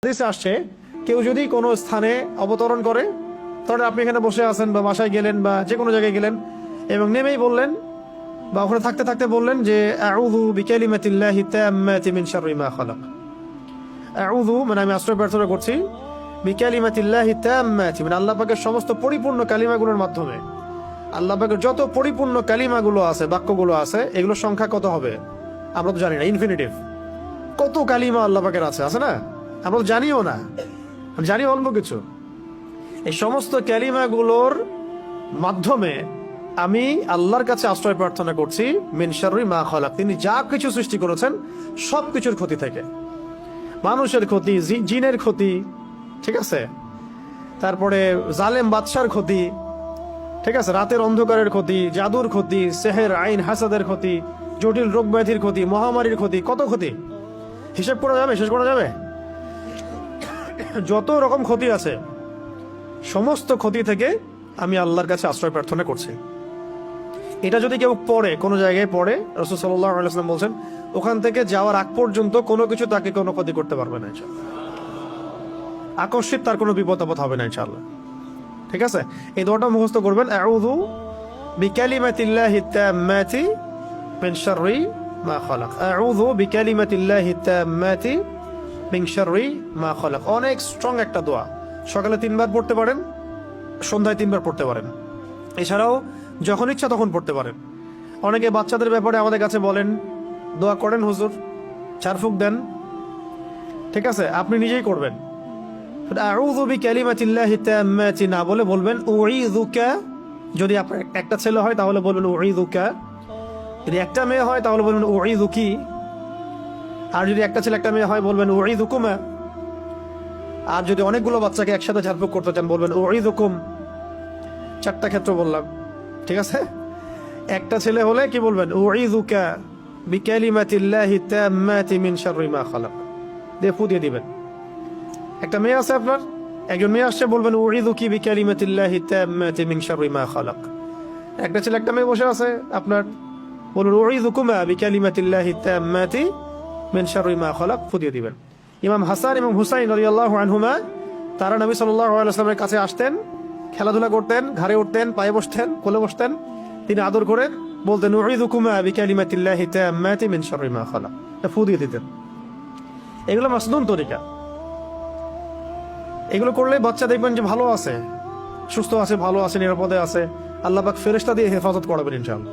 হাদিসে আসছে কেউ যদি কোনো স্থানে অবতরণ করে, তাহলে আপনি এখানে বসে আছেন বা বাসায় গেলেন বা যে কোনো জায়গায় গেলেন এবং নেমেই বললেন বা ওখানে থাকতে থাকতে বললেন যে আউযু বিকালিমাতিল্লাহি তাম্মাতি মিন শাররি মা খালাক। আউযু মানে আমি আশ্রয় প্রার্থনা করছি, বিকালিমাতিল্লাহি তাম্মাতি মানে আল্লাহ পাকের সমস্ত পরিপূর্ণ কালিমাগুলোর মাধ্যমে। আল্লাহ পাকের যত পরিপূর্ণ কালিমাগুলো আছে, বাক্যগুলো আছে, এগুলোর সংখ্যা কত হবে আমরা তো জানি না, ইনফিনিটিভ। কত কালিমা আল্লাহ পাকের আছে না, আমরা তো জানিও না, জানি অল্প কিছু। এই সমস্ত কালিমাগুলোর মাধ্যমে আমি আল্লাহর কাছে আশ্রয় প্রার্থনা করছি মিন শাররি মা খালাক, তিনি যা কিছু সৃষ্টি করেছেন সব কিছুর ক্ষতি থেকে। মানুষের ক্ষতি, জিনের ক্ষতি, ঠিক আছে, তারপরে জালেম বাদশার ক্ষতি, ঠিক আছে, রাতের অন্ধকারের ক্ষতি, জাদুর ক্ষতি, সেহের আইন হাসাদের ক্ষতি, জটিল রোগ ব্যাধির ক্ষতি, মহামারীর ক্ষতি, কত ক্ষতি হিসেব করা যাবে, শেষ করা যাবে? যত রকম ক্ষতি আছে সমস্ত ক্ষতি থেকে আমি আল্লাহর কাছে আশ্রয় প্রার্থনা করছি। এটা যদি কেউ পড়ে, কোনো জায়গায় পড়ে, রাসূল সাল্লাল্লাহু আলাইহি ওয়াসাল্লাম বলছেন ওখান থেকে যাওয়ার আগ পর্যন্ত কোনো কিছু তাকে কোনো ক্ষতি করতে পারবে না ইনশাআল্লাহ। আকস্মিক তার কোনো বিপদ আপদ হবে না ইনশাআল্লাহ। ঠিক আছে, এই দোয়াটা মুখস্থ করবেন, আউযু বিকালিমাতিল্লাহি তাম্মাতি মিন শাররি মা খালাক। আউযু বিকালিমাতিল্লাহি তাম্মাতি মিন শাররি মা খালাক। অনেক স্ট্রং একটা দোয়া, সকালে 3 বার পড়তে পারেন, সন্ধ্যায় 3 বার পড়তে পারেন, এছাড়াও যখন ইচ্ছা তখন পড়তে পারেন। অনেকে বাচ্চাদের ব্যাপারে আমাদের কাছে বলেন দোয়া করেন হুজুর, ঝাড়ফুঁক দেন, ঠিক আছে, আপনি নিজেই করবেন। আউযু বিকালিমাতিল্লাহি তাম্মাতি না বলে বলবেন উঈযুকা। যদি আপনার একটা ছেলে হয় তাহলে বলবেন উঈযুকা, যদি একটা মেয়ে হয় তাহলে বলবেন উঈযুকি, আর যদি একটা ছেলে একটা মেয়ে হয় বলবেন উঈযুকুমা, আর যদি অনেকগুলো বাচ্চাকে একসাথে ঝাড়ফুঁক করতে চান বলবেন উঈযুকুম। 4টা ক্ষেত্র বললাম, ঠিক আছে। একটা ছেলে হলে কি বলবেন উঈযুকা বিকালিমাতিল্লাহি তাম্মাতি মিন শাররি মা খালাক, দিয়ে ফু দিয়ে দিবেন। একটা মেয়ে আছে আপনার, একজন মেয়ে আসছে, বলবেন উঈযুকি বিকালিমাতিল্লাহি তাম্মাতি মিন শাররি মা খালাক। একটা ছেলে একটা মেয়ে বসে আছে আপনার, বলুন উঈযুকুমা বিকালিমাতিল্লাহি তাম্মাতি মিন শাররি মা খালাক, ফু দিয়ে দিবেন। ইমাম হাসান এবং হুসাইন রাদিয়াল্লাহু আনহুমা তারা নবী সাল্লাল্লাহু আলাইহি ওয়াসাল্লামের কাছে আসতেন, খেলাধুলা করতেন, ঘাড়ে উঠতেন, পায়ে বসতেন, কোলে বসতেন, তিনি আদর করে বলতেন উঈযুকুমা বিকালিমাতিল্লাহি তাম্মাতি মিন শাররি মা খালাক, ফু দিয়ে দিতেন। এগুলো মাসনুন তরিকা, এগুলো করলে বাচ্চা দেখবেন যে ভালো আছে, সুস্থ আছে, ভালো আছে, নিরাপদে আছে, আল্লাহ পাক ফেরেশতা দিয়ে হেফাজত করাবেন ইনশাআল্লাহ।